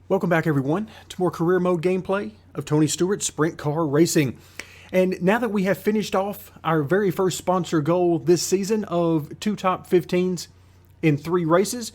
Welcome back, everyone, to more career mode gameplay of Tony Stewart Sprint Car Racing. And now that we have finished off our very first sponsor goal this season of 2 top 15s in 3 races,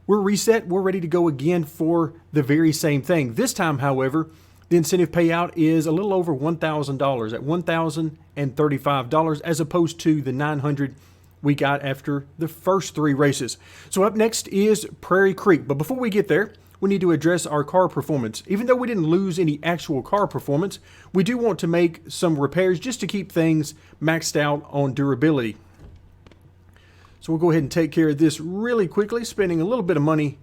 we're reset. We're ready to go again for the very same thing. This time, however, the incentive payout is a little over $1,000 at $1,035 as opposed to the $900 we got after the first 3 races. So up next is Prairie Creek. But before we get there, we need to address our car performance. Even though we didn't lose any actual car performance, we do want to make some repairs just to keep things maxed out on durability. So we'll go ahead and take care of this really quickly, spending a little bit of money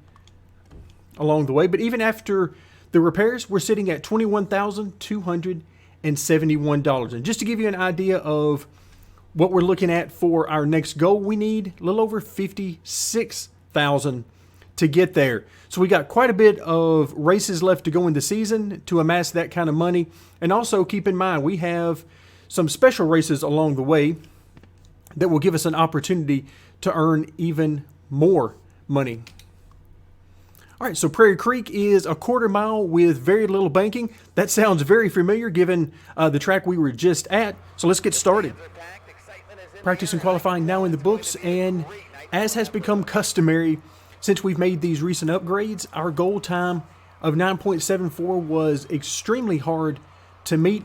along the way. But even after the repairs, we're sitting at $21,271. And just to give you an idea of what we're looking at for our next goal, we need a little over $56,000 to get there. So we got quite a bit of races left to go in the season to amass that kind of money. And also keep in mind, we have some special races along the way that will give us an opportunity to earn even more money. All right, so Prairie Creek is a quarter mile with very little banking. That sounds very familiar given the track we were just at. So let's get started. Practice and qualifying now in the books, and as has become customary since we've made these recent upgrades, our goal time of 9.74 was extremely hard to meet.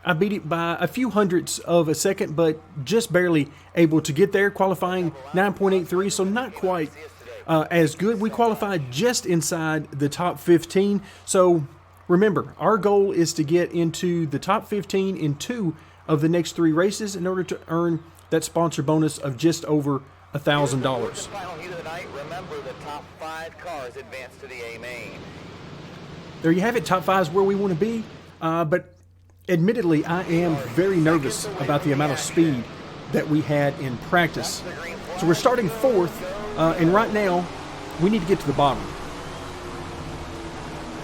I beat it by a few hundredths of a second, but just barely able to get there. Qualifying 9.83, so not quite as good. We qualified just inside the top 15. So remember, our goal is to get into the top 15 in 2 of the next 3 races in order to earn that sponsor bonus of just over $1,000. Remember, the top 5 cars advance to the A main. There you have it. Top 5 is where we want to be. But admittedly, I am very nervous about the amount of speed that we had in practice. So we're starting 4th, and right now we need to get to the bottom.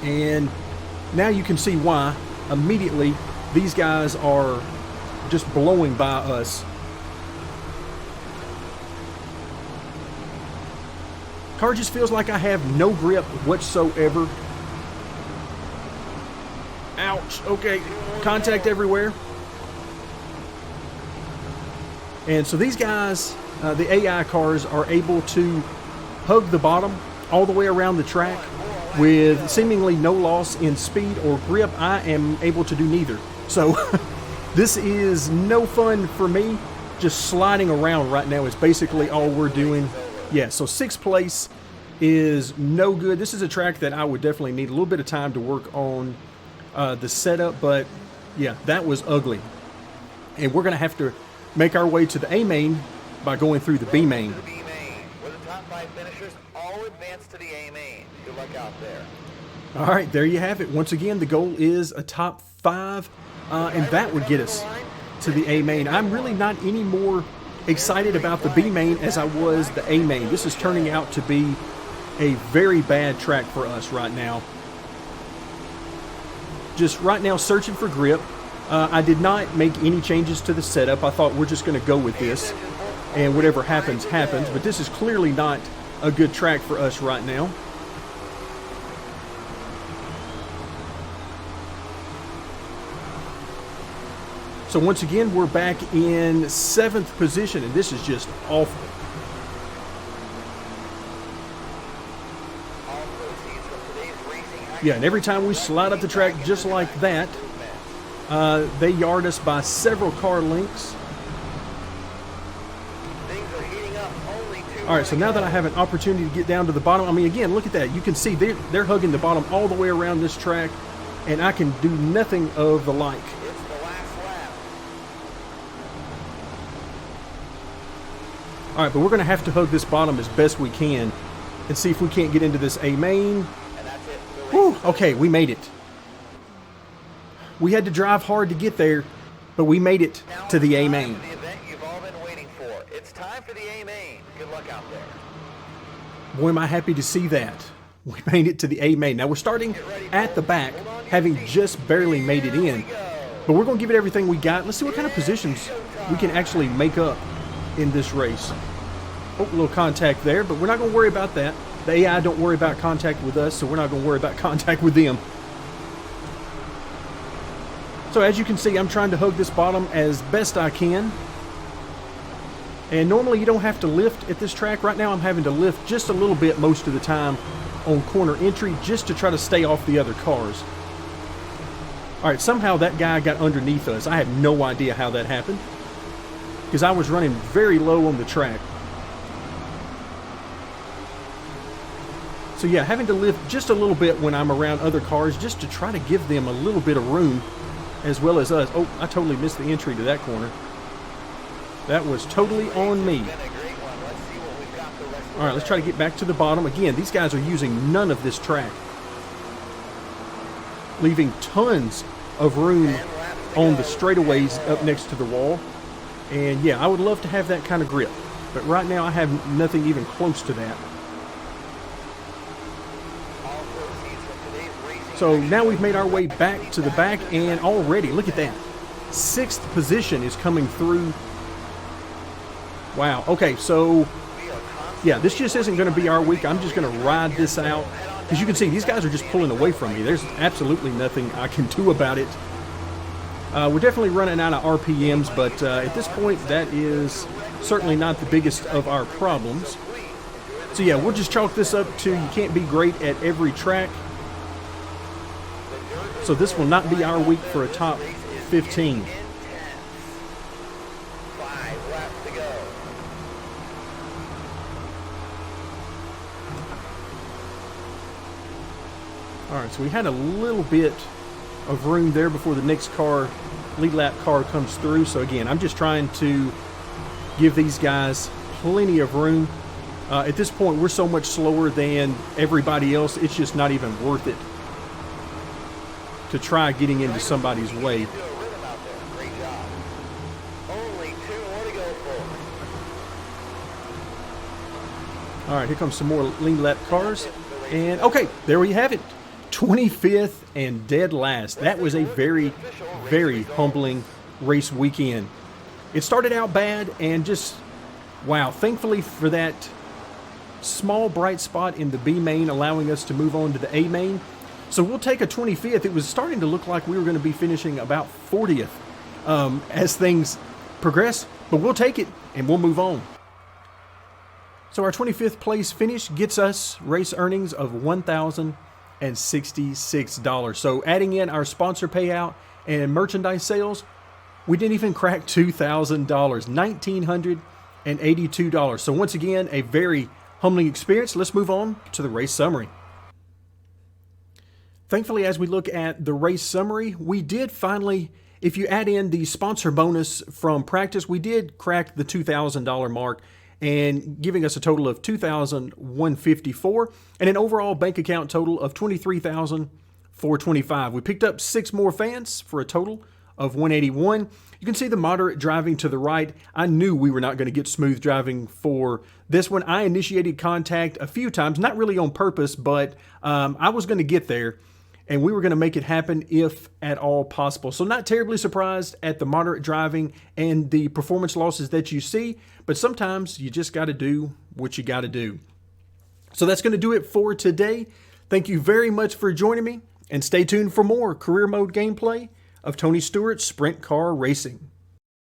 And now you can see why. Immediately, these guys are just blowing by us. Car just feels like I have no grip whatsoever. Ouch. Okay. Contact everywhere. And so these guys, the AI cars, are able to hug the bottom all the way around the track with seemingly no loss in speed or grip. I am able to do neither. So this is no fun for me. Just sliding around right now is basically all we're doing. Yeah, so 6th place is no good. This is a track that I would definitely need a little bit of time to work on the setup, but yeah, that was ugly. And we're going to have to make our way to the A main by going through the B main. Where the top 5 finishers all advance to the A main. Good luck out there. All right, there you have it. Once again, the goal is a top 5, and that would get us to the A main. I'm really not any more excited about the B main as I was the A main. This is turning out to be a very bad track for us right now. Just right now searching for grip. I did not make any changes to the setup. I thought we're just going to go with this and whatever happens, happens. But this is clearly not a good track for us right now. So once again, we're back in 7th position, and this is just awful. Yeah, and every time we slide up the track just like that, they yard us by several car lengths. All right, so now that I have an opportunity to get down to the bottom, I mean, again, look at that. You can see they're hugging the bottom all the way around this track, and I can do nothing of the like. All right, but we're going to have to hug this bottom as best we can and see if we can't get into this A main. Whew, okay, we made it. We had to drive hard to get there, but we made it to the A main. The event you've all been waiting for. It's time for the A main. Good luck out there. Boy, am I happy to see that. We made it to the A main. Now we're starting at the back, having just barely made it in. But we're going to give it everything we got. Let's see what kind of positions we can actually make up in this race. Oh, a little contact there, but we're not going to worry about that. The AI don't worry about contact with us, so we're not going to worry about contact with them. So as you can see, I'm trying to hug this bottom as best I can. And normally you don't have to lift at this track. Right now I'm having to lift just a little bit most of the time on corner entry just to try to stay off the other cars. All right, somehow that guy got underneath us. I have no idea how that happened because I was running very low on the track. So yeah, having to lift just a little bit when I'm around other cars just to try to give them a little bit of room as well as us. Oh, I totally missed the entry to that corner. That was totally on me. All right, let's try to get back to the bottom. Again, these guys are using none of this track, leaving tons of room on the straightaways up next to the wall. And yeah, I would love to have that kind of grip, but right now I have nothing even close to that. So now we've made our way back to the back, and already, look at that. 6th position is coming through. Wow. Okay, so yeah, this just isn't going to be our week. I'm just going to ride this out. As you can see, these guys are just pulling away from me. There's absolutely nothing I can do about it. We're definitely running out of RPMs, but at this point, that is certainly not the biggest of our problems. So yeah, we'll just chalk this up to you can't be great at every track. So this will not be our week for a top 15. All right, so we had a little bit of room there before the next car, lead lap car, comes through. So again, I'm just trying to give these guys plenty of room. At this point, we're so much slower than everybody else, it's just not even worth it to try getting into somebody's way. All right, here comes some more lead lap cars. And okay, there we have it. 25th and dead last. That was a very, very humbling race weekend. It started out bad and just, wow, thankfully for that small bright spot in the B main, allowing us to move on to the A main. So we'll take a 25th. It was starting to look like we were going to be finishing about 40th as things progress, but we'll take it and we'll move on. So our 25th place finish gets us race earnings of $1,066. So adding in our sponsor payout and merchandise sales, we didn't even crack $2,000, $1,982. So once again, a very humbling experience. Let's move on to the race summary. Thankfully, as we look at the race summary, we did finally, if you add in the sponsor bonus from practice, we did crack the $2,000 mark, and giving us a total of $2,154 and an overall bank account total of $23,425. We picked up 6 more fans for a total of 181. You can see the moderate driving to the right. I knew we were not going to get smooth driving for this one. I initiated contact a few times, not really on purpose, but I was going to get there, and we were going to make it happen if at all possible. So not terribly surprised at the moderate driving and the performance losses that you see, but sometimes you just got to do what you got to do. So that's going to do it for today. Thank you very much for joining me, and stay tuned for more career mode gameplay of Tony Stewart's Sprint Car Racing.